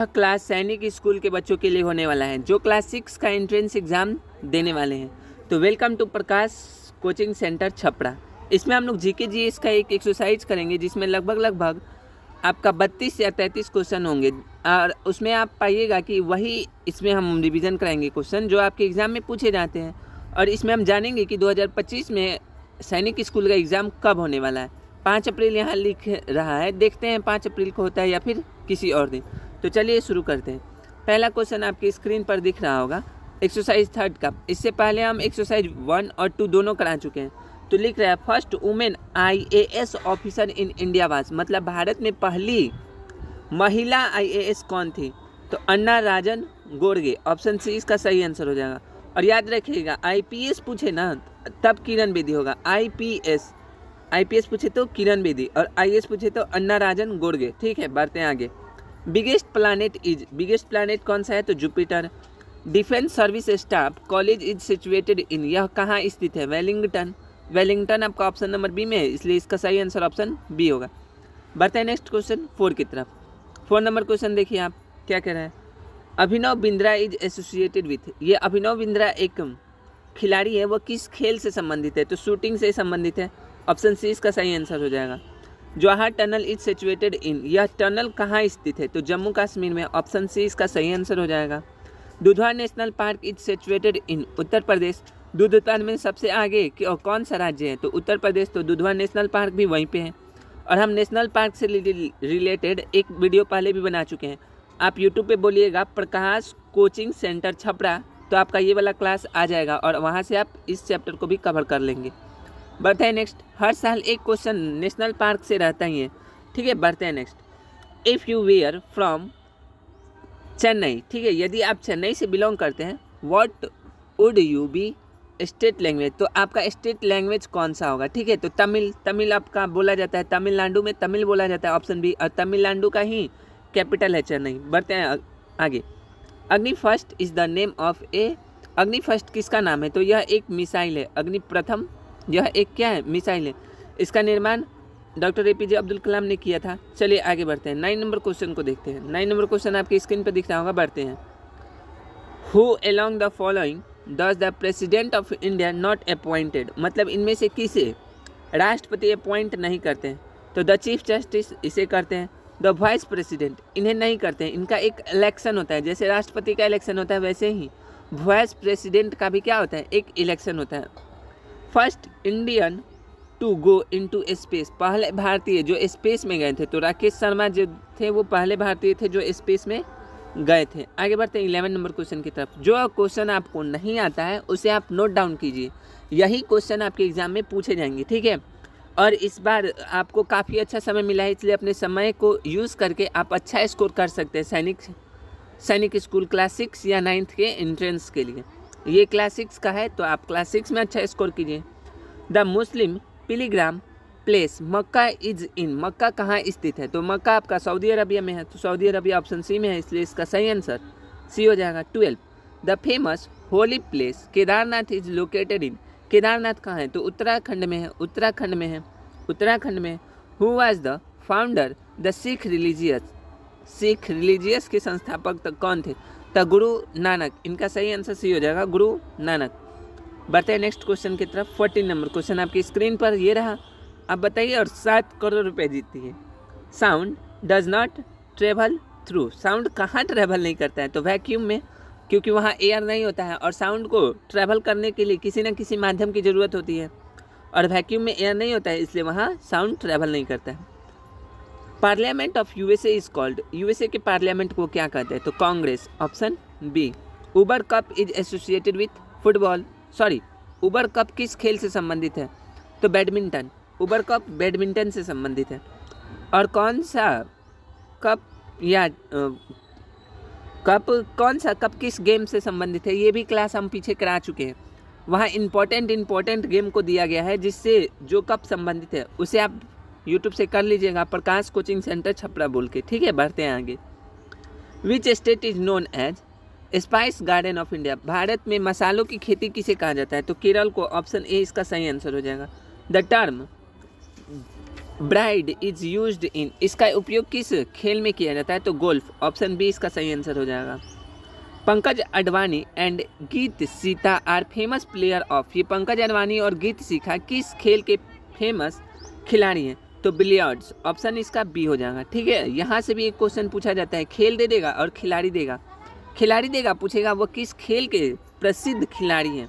Class सैनिक school के बच्चों के लिए होने वाला है जो क्लास 6 का एंट्रेंस एग्ज़ाम देने वाले हैं। तो welcome to Prakash coaching centre Chhapra. इसमें हम लोग जीके जीएस का एक एक्सरसाइज करेंगे जिसमें लगभग आपका 32 या 33 क्वेश्चन होंगे और उसमें आप पाइएगा कि वही इसमें हम रिवीजन कराएंगे क्वेश्चन जो आपके एग्ज़ाम में पूछे जाते हैं। और इसमें हम जानेंगे कि 2025 में सैनिक स्कूल का एग्ज़ाम कब होने वाला है। 5 अप्रैल यहाँ लिख रहा है, देखते हैं 5 अप्रैल को होता है या फिर किसी और दिन। तो चलिए शुरू करते हैं। पहला क्वेश्चन आपकी स्क्रीन पर दिख रहा होगा, एक्सरसाइज 3 का। इससे पहले हम एक्सरसाइज 1 और 2 दोनों करा चुके हैं। तो लिख रहा है first women IAS officer in India was, मतलब भारत में पहली महिला IAS कौन थी? तो अन्ना राजन गोडगे, ऑप्शन सी इसका सही आंसर हो जाएगा। और याद रखिएगा IPS पूछे ना तब किरण बेदी होगा। IPS पूछे तो किरण बेदी और IAS पूछे तो अन्ना राजन गोडगे। ठीक है, बढ़ते हैं आगे। बिगेस्ट प्लानट कौन सा है? तो Jupiter. Defence service staff college is situated इन, यह कहाँ स्थित है? वेलिंगटन आपका ऑप्शन नंबर बी में है, इसलिए इसका सही आंसर ऑप्शन बी होगा। बढ़ते हैं नेक्स्ट क्वेश्चन 4 की तरफ। 4 नंबर क्वेश्चन देखिए आप क्या कह रहा है। Abhinav Bindra is associated with, ये अभिनव बिंद्रा एक खिलाड़ी है, वो किस खेल से संबंधित है? तो शूटिंग से संबंधित है, ऑप्शन सी इसका सही आंसर हो जाएगा। जवाहर टनल इज सिचुएटेड इन, यह टनल कहाँ स्थित है? तो जम्मू कश्मीर में, ऑप्शन सी इसका सही आंसर हो जाएगा। Dudhwa national park is situated in Uttar Pradesh, दूध उत्पादन में सबसे आगे कौन सा राज्य है? तो उत्तर प्रदेश। तो दुधवा नेशनल पार्क भी वहीं पे है। और हम नेशनल पार्क से रिलेटेड एक वीडियो पहले भी बना चुके हैं, आप यूट्यूब पे बोलिएगा प्रकाश कोचिंग सेंटर छपरा, तो आपका ये वाला क्लास आ जाएगा और वहाँ से आप इस चैप्टर को भी कवर कर लेंगे। बढ़ते हैं नेक्स्ट। हर साल एक क्वेश्चन नेशनल पार्क से रहता ही है, ठीक है। बढ़ते हैं next. If you were from Chennai, ठीक है, यदि आप चेन्नई से बिलोंग करते हैं, what would you be state language, तो आपका स्टेट लैंग्वेज कौन सा होगा? ठीक है, तो तमिल आपका बोला जाता है, तमिलनाडु में तमिल बोला जाता है, ऑप्शन बी। और तमिलनाडु का ही कैपिटल है चेन्नई। बढ़ते हैं आगे। अग्निफर्स्ट इज द नेम ऑफ ए, अग्निफर्स्ट किसका नाम है? तो यह एक मिसाइल है। अग्निप्रथम यह एक क्या है? मिसाइल है। इसका निर्माण डॉक्टर APJ अब्दुल कलाम ने किया था। चलिए आगे बढ़ते हैं। 9 नंबर क्वेश्चन को देखते हैं। 9 नंबर क्वेश्चन आपकी स्क्रीन पर दिख रहा होगा। बढ़ते हैं। Who along the following does the president of India not appointed, मतलब इनमें से किसे राष्ट्रपति अपॉइंट नहीं करते हैं? तो द चीफ जस्टिस इसे करते हैं, द वाइस प्रेसिडेंट इन्हें नहीं करते हैं, इनका एक इलेक्शन होता है, जैसे राष्ट्रपति का इलेक्शन होता है वैसे ही वाइस प्रेसिडेंट का भी क्या होता है? एक इलेक्शन होता है। First Indian to go into space, पहले भारतीय जो स्पेस में गए थे, तो राकेश शर्मा जो थे वो पहले भारतीय थे जो स्पेस में गए थे। आगे बढ़ते हैं 11 नंबर क्वेश्चन की तरफ। जो क्वेश्चन आपको नहीं आता है उसे आप नोट डाउन कीजिए, यही क्वेश्चन आपके एग्जाम में पूछे जाएंगे, ठीक है। और इस बार आपको काफ़ी अच्छा समय मिला है, इसलिए अपने समय को यूज़ करके आप अच्छा स्कोर कर सकते हैं सैनिक स्कूल क्लास 6 या 9th के एंट्रेंस के लिए। ये क्लास 6 का है तो आप क्लास 6 में अच्छा स्कोर कीजिए। The Muslim pilgrim place Mecca is in, Mecca कहाँ स्थित है? तो मक्का आपका सऊदी अरबिया में है, तो सऊदी अरबिया ऑप्शन सी में है, इसलिए इसका सही आंसर सी हो जाएगा। 12 the famous holy place Kedarnath is located in, Kedarnath कहाँ है? तो उत्तराखंड में है, उत्तराखंड में। Who was the founder the Sikh religious के संस्थापक कौन थे? तो गुरु नानक, इनका सही आंसर सी हो जाएगा, गुरु नानक। बढ़ते हैं नेक्स्ट क्वेश्चन की तरफ। 14 नंबर क्वेश्चन आपकी स्क्रीन पर ये रहा। आप बताइए और 7 करोड़ रुपए जीतती है। Sound does not travel through, sound कहाँ ट्रेवल नहीं करता है? तो वैक्यूम में, क्योंकि वहाँ एयर नहीं होता है और साउंड को ट्रेवल करने के लिए किसी न किसी माध्यम की ज़रूरत होती है, और वैक्यूम में एयर नहीं होता है, इसलिए वहाँ साउंड ट्रेवल नहीं करता है। Parliament of USA is called, USA के पार्लियामेंट को क्या कहते हैं? तो Congress, option B. Uber cup is associated with football, Uber cup किस खेल से संबंधित है? तो बैडमिंटन, उबर कप बैडमिंटन से संबंधित है। और कौन सा कप किस गेम से संबंधित है? ये भी क्लास हम पीछे करा चुके हैं। वहाँ इम्पोर्टेंट गेम को दिया गया है जिससे जो कप संबंधित है उसे आप यूट्यूब से कर लीजिएगा, प्रकाश कोचिंग सेंटर छपरा बोल के, ठीक है। बढ़ते हैं आगे। Which state is known as spice garden of India, Bharat में मसालों की खेती किसे कहा जाता है? तो केरल को, ऑप्शन ए इसका सही आंसर हो जाएगा। The term bride is used in, इसका उपयोग किस खेल में किया जाता है? तो गोल्फ, ऑप्शन बी इसका सही आंसर हो जाएगा। Pankaj Advani and Geet Sethi are famous player of, ये पंकज अडवाणी और गीत सीखा किस खेल के फेमस खिलाड़ी हैं? तो बिलियर्ड्स, ऑप्शन इसका बी हो जाएगा। ठीक है, यहाँ से भी एक क्वेश्चन पूछा जाता है, खेल दे देगा और खिलाड़ी देगा। खिलाड़ी देगा, पूछेगा वो किस खेल के प्रसिद्ध खिलाड़ी हैं।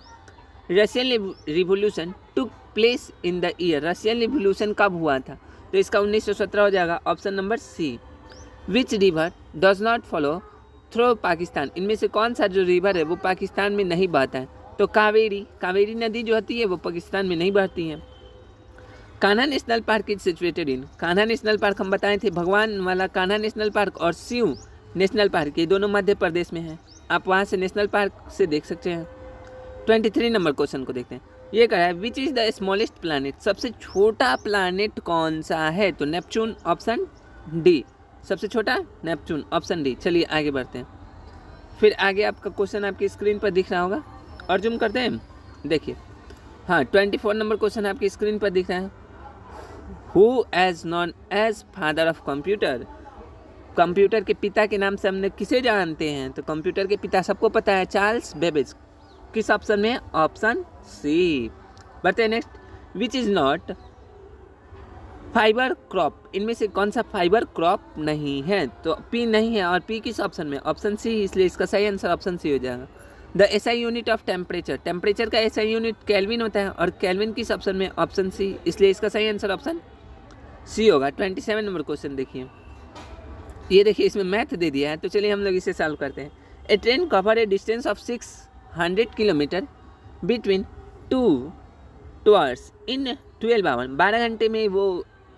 Russian revolution took place in the year, Russian revolution कब हुआ था? तो इसका 1917 हो जाएगा, option number C. Which river does not follow through Pakistan, इनमें से कौन सा जो रिवर है वो पाकिस्तान में नहीं बहता है? तो कावेरी, कावेरी नदी जो होती है वो पाकिस्तान में नहीं बहती है। Kanha national park is situated in, Kanha national park हम बताए थे, भगवान वाला कान्हा नेशनल पार्क और शिव नेशनल पार्क, ये दोनों मध्य प्रदेश में हैं। आप वहाँ से नेशनल पार्क से देख सकते हैं। 23 नंबर क्वेश्चन को देखते हैं। ये कह रहा है which is the smallest planet, सबसे छोटा प्लानिट कौन सा है? तो नेपच्यून, ऑप्शन डी। सबसे छोटा नेपच्यून, ऑप्शन डी। चलिए आगे बढ़ते हैं। फिर आगे आपका क्वेश्चन आपकी स्क्रीन पर दिख रहा होगा, और जूम करते हैं, देखिए। हाँ, 24 नंबर क्वेश्चन आपकी स्क्रीन पर दिख रहा है। Who is known as father of computer, computer के पिता के नाम से हमने किसे जानते हैं? तो कंप्यूटर के पिता सबको पता है, चार्ल्स बेबेज। किस ऑप्शन में? Option C. बढ़ते हैं next. Which is not fibre crop, इनमें से कौन सा फाइबर क्रॉप नहीं है? तो पी नहीं है, और पी किस ऑप्शन में? ऑप्शन सी, इसलिए इसका सही आंसर ऑप्शन सी हो जाएगा। The SI unit of temperature, temperature का एसआई यूनिट केल्विन होता है, और केल्विन किस ऑप्शन में? ऑप्शन सी, इसलिए इसका सही आंसर ऑप्शन सी होगा। 27 नंबर क्वेश्चन देखिए। ये देखिए, इसमें मैथ दे दिया है, तो चलिए हम लोग इसे सॉल्व करते हैं। A train cover a distance of 600 kilometre between 2 hours in 12 hour, 12 घंटे में वो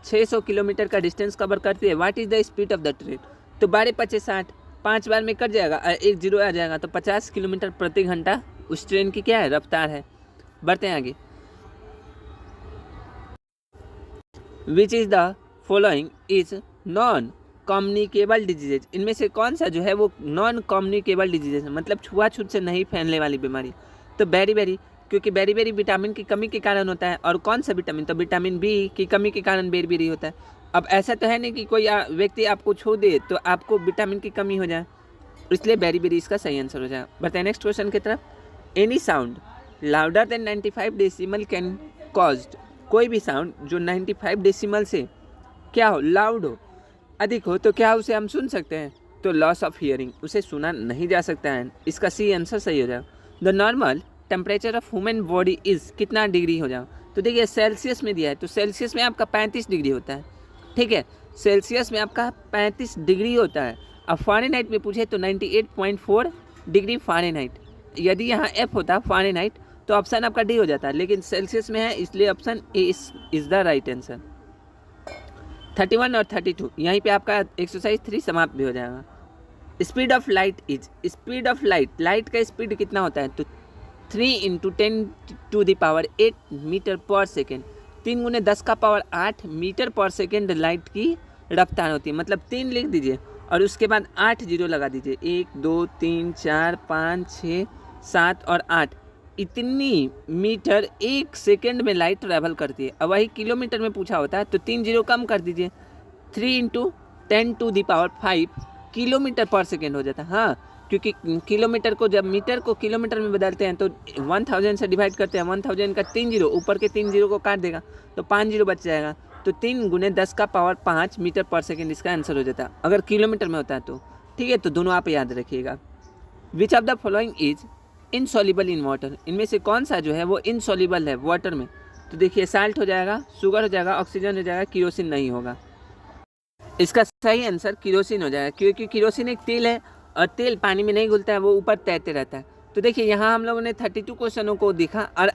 600 किलोमीटर का डिस्टेंस कवर करती है। What is the speed of the train? तो 12×5 = 60, 5 बार में कट जाएगा, एक जीरो आ जाएगा, तो 50 किलोमीटर प्रति घंटा उस ट्रेन की क्या है? रफ्तार है। बढ़ते हैं आगे। Which is the following is non communicable diseases, इनमें से कौन सा जो है वो नॉन कम्युनिकेबल डिजीजेज है, मतलब छुआछूत से नहीं फैलने वाली बीमारी? तो बेरी, क्योंकि बेरी विटामिन की कमी के कारण होता है। और कौन सा विटामिन? तो विटामिन बी की कमी के कारण बेरी होता है। अब ऐसा तो है नहीं कि कोई व्यक्ति आपको छू दे तो आपको विटामिन की कमी हो जाए, इसलिए बेरी इसका सही आंसर हो जाएगा। बढ़ते हैं नेक्स्ट क्वेश्चन की तरफ। Any sound louder than 95 decimal can caused, कोई भी साउंड जो 95 डेसिमल से क्या हो? लाउड हो, अधिक हो, तो क्या उसे हम सुन सकते हैं? तो लॉस ऑफ हियरिंग, उसे सुना नहीं जा सकता है। इसका सी आंसर सही हो जाएगा। The normal temperature of human body is, कितना डिग्री हो जाएगा? तो देखिए सेल्सियस में दिया है, तो सेल्सियस में आपका 35 डिग्री होता है। ठीक है, सेल्सियस में आपका 35 डिग्री होता है। अब फ़ारेनहाइट में पूछे तो 98.4 डिग्री फ़ारेनहाइट। यदि यहाँ एफ होता फ़ारेनहाइट तो ऑप्शन आपका डी हो जाता है, लेकिन सेल्सियस में है, इसलिए option A is the right answer. 31 और 32 यहीं पे आपका एक्सरसाइज 3 समाप्त भी हो जाएगा। Speed of light is, speed of light का स्पीड कितना होता है? तो 3 × 10⁸ मीटर पर सेकेंड, 3 × 10⁸ मीटर पर सेकेंड लाइट की रफ्तार होती है। मतलब 3 लिख दीजिए और उसके बाद 8 जीरो लगा दीजिए, 1 2 3 4 5 6 7 और 8, इतनी मीटर 1 सेकेंड में लाइट ट्रैवल करती है। अब वही किलोमीटर में पूछा होता है तो 3 जीरो कम कर दीजिए, 3 × 10⁵ किलोमीटर पर सेकेंड हो जाता है। हाँ, क्योंकि किलोमीटर को जब मीटर को किलोमीटर में बदलते हैं तो 1000 से डिवाइड करते हैं, 1000 का 3 जीरो, ऊपर के 3 जीरो को काट देगा तो 5 जीरो बच जाएगा, तो 3 × 10⁵ मीटर पर सेकेंड इसका आंसर हो जाता है, अगर किलोमीटर में होता है तो। ठीक है, तो दोनों आप याद रखिएगा। Which of the following is insoluble in water, इनमें से कौन सा जो है वो इनसॉल्युबल है वाटर में? तो देखिए साल्ट हो जाएगा, शुगर हो जाएगा, ऑक्सीजन हो जाएगा, केरोसिन नहीं होगा। इसका सही आंसर केरोसिन हो जाएगा, क्योंकि केरोसिन एक तेल है और तेल पानी में नहीं घुलता है, वो ऊपर तैरते रहता है। तो देखिए यहाँ हम लोगों ने 32 क्वेश्चनों को देखा, और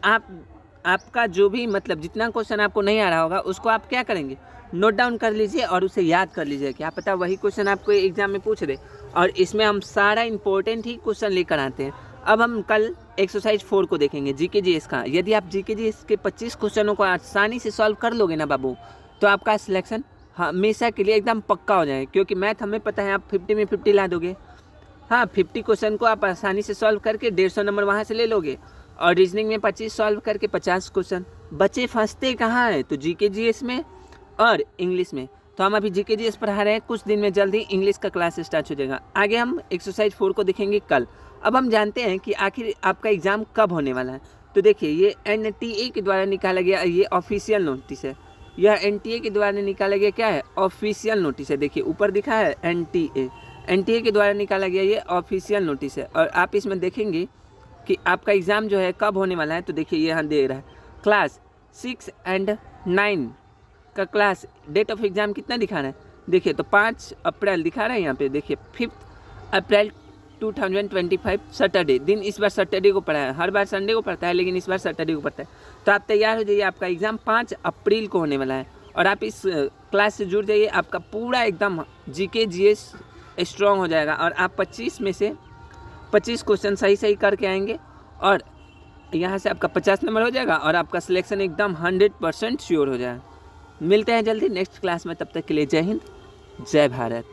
आपका जो भी मतलब जितना क्वेश्चन आपको नहीं आ रहा होगा उसको आप क्या करेंगे? नोट डाउन कर लीजिए और उसे याद कर लीजिए, क्या पता वही क्वेश्चन आपको एग्जाम में पूछ दे। और इसमें हम सारा इंपॉर्टेंट ही क्वेश्चन लेकर आते हैं। अब हम कल एक्सरसाइज 4 को देखेंगे, जीके जीएस का। यदि आप जीके जीएस के 25 क्वेश्चनों को आसानी से सॉल्व कर लोगे ना बाबू, तो आपका सिलेक्शन हमेशा के लिए एकदम पक्का हो जाएगा, क्योंकि मैथ हमें पता है आप 50 में 50 ला दोगे। हाँ, 50 क्वेश्चन को आप आसानी से सॉल्व करके 150 नंबर वहाँ से ले लोगे, और रीजनिंग में 25 सॉल्व करके 50 क्वेश्चन। बच्चे फंसते कहाँ हैं? तो जीके जीएस में और इंग्लिश में। तो हम अभी जीके जीएस पढ़ा रहे हैं, कुछ दिन में जल्द ही इंग्लिश का क्लास स्टार्ट हो जाएगा। आगे हम एक्सरसाइज 4 को देखेंगे कल। अब हम जानते हैं कि आखिर आपका एग्ज़ाम कब होने वाला है। तो देखिए, ये NTA के द्वारा निकाला गया ये ऑफिशियल नोटिस है। यह NTA के द्वारा निकाला गया क्या है? ऑफिशियल नोटिस है। देखिए ऊपर दिखा है NTA के द्वारा निकाला गया ये ऑफिशियल नोटिस है। और आप इसमें देखेंगे कि आपका एग्ज़ाम जो है कब होने वाला है। तो देखिए ये यहाँ दे रहा है क्लास 6 और 9 का क्लास डेट ऑफ एग्ज़ाम कितना दिखा रहा है? देखिए तो 5 अप्रैल दिखा रहा है यहाँ पे। देखिए 5 अप्रैल 2025 सैटरडे दिन। इस बार सैटरडे को पढ़ा है, हर बार संडे को पढ़ता है लेकिन इस बार सैटरडे को पढ़ता है। तो आप तैयार हो जाइए, आपका एग्ज़ाम 5 अप्रैल को होने वाला है। और आप इस क्लास से जुड़ जाइए, आपका पूरा एकदम जीके जीएस स्ट्रॉन्ग हो जाएगा। और आप 25 में से 25 क्वेश्चन सही करके आएंगे और यहाँ से आपका 50 नंबर हो जाएगा और आपका सिलेक्शन एकदम 100% श्योर हो जाएगा। मिलते हैं जल्दी नेक्स्ट क्लास में, तब तक के लिए जय हिंद, जय भारत।